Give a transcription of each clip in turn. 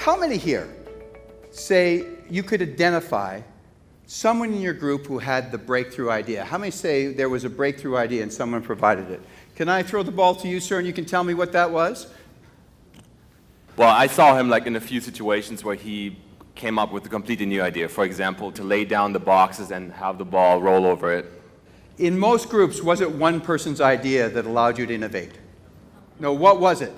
How many here say you could identify someone in your group who had the breakthrough idea? How many say there was a breakthrough idea and someone provided it? Can I throw the ball to you, sir, and you can tell me what that was? Well, I saw him like in a few situations where he came up with a completely new idea. For example, to lay down the boxes and have the ball roll over it. In most groups, was it one person's idea that allowed you to innovate? No, what was it?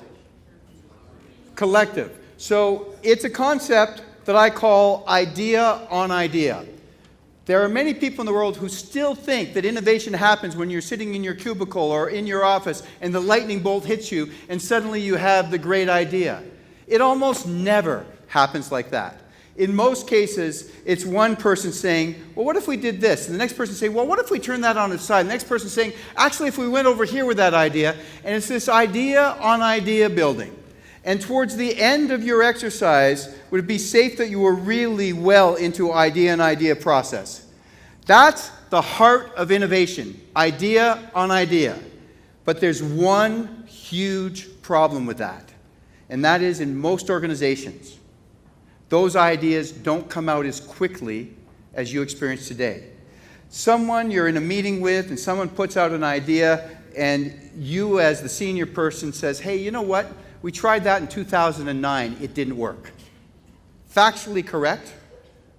Collective. So it's a concept that I call idea on idea. There are many people in the world who still think that innovation happens when you're sitting in your cubicle or in your office and the lightning bolt hits you and suddenly you have the great idea. It almost never happens like that. In most cases, it's one person saying, well, what if we did this? And the next person saying, well, what if we turn that on its side? The next person saying, actually, if we went over here with that idea. And it's this idea on idea building. And towards the end of your exercise, would it be safe that you were really well into idea and idea process? That's the heart of innovation, idea on idea. But there's one huge problem with that, and that is in most organizations, those ideas don't come out as quickly as you experience today. Someone you're in a meeting with and someone puts out an idea and you as the senior person says, hey, you know what? We tried that in 2009. It didn't work. Factually correct,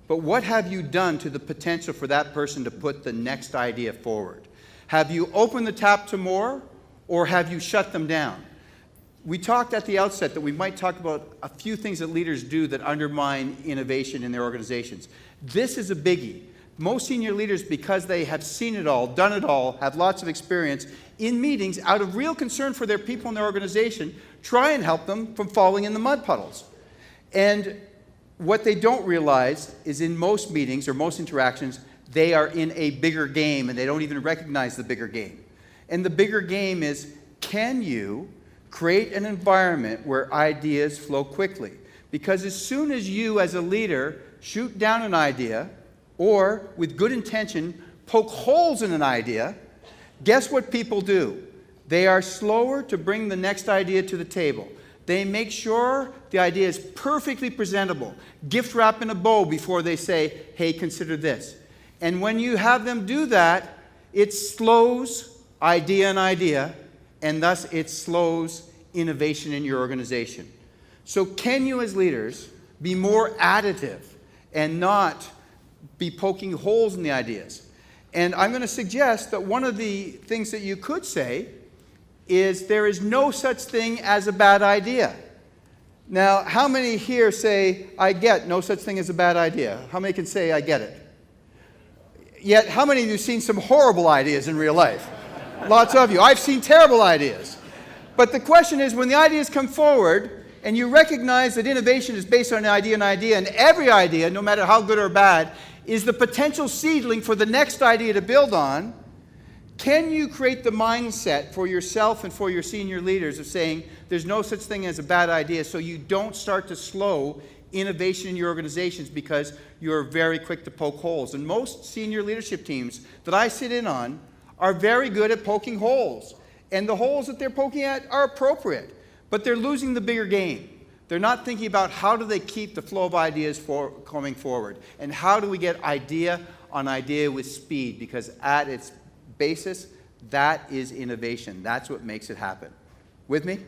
but what have you done to the potential for that person to put the next idea forward? Have you opened the tap to more, or have you shut them down? We talked at the outset that we might talk about a few things that leaders do that undermine innovation in their organizations. This is a biggie. Most senior leaders, because they have seen it all, done it all, have lots of experience, in meetings, out of real concern for their people in their organization, try and help them from falling in the mud puddles. And what they don't realize is in most meetings or most interactions, they are in a bigger game and they don't even recognize the bigger game. And the bigger game is, can you create an environment where ideas flow quickly? Because as soon as you as a leader shoot down an idea or with good intention poke holes in an idea, guess what people do? They are slower to bring the next idea to the table. They make sure the idea is perfectly presentable, gift wrap in a bow before they say, hey, consider this. And when you have them do that, it slows idea and idea, and thus it slows innovation in your organization. So can you as leaders be more additive and not be poking holes in the ideas? And I'm going to suggest that one of the things that you could say is there is no such thing as a bad idea. Now, how many here say, I get no such thing as a bad idea? How many can say, I get it? Yet, how many of you have seen some horrible ideas in real life? Lots of you. I've seen terrible ideas. But the question is, when the ideas come forward, and you recognize that innovation is based on an idea, and every idea, no matter how good or bad, is the potential seedling for the next idea to build on, can you create the mindset for yourself and for your senior leaders of saying there's no such thing as a bad idea, so you don't start to slow innovation in your organizations because you're very quick to poke holes? And most senior leadership teams that I sit in on are very good at poking holes. And the holes that they're poking at are appropriate, but they're losing the bigger game. They're not thinking about how do they keep the flow of ideas coming forward, and how do we get idea on idea with speed, because at its basis, that is innovation. That's what makes it happen. With me?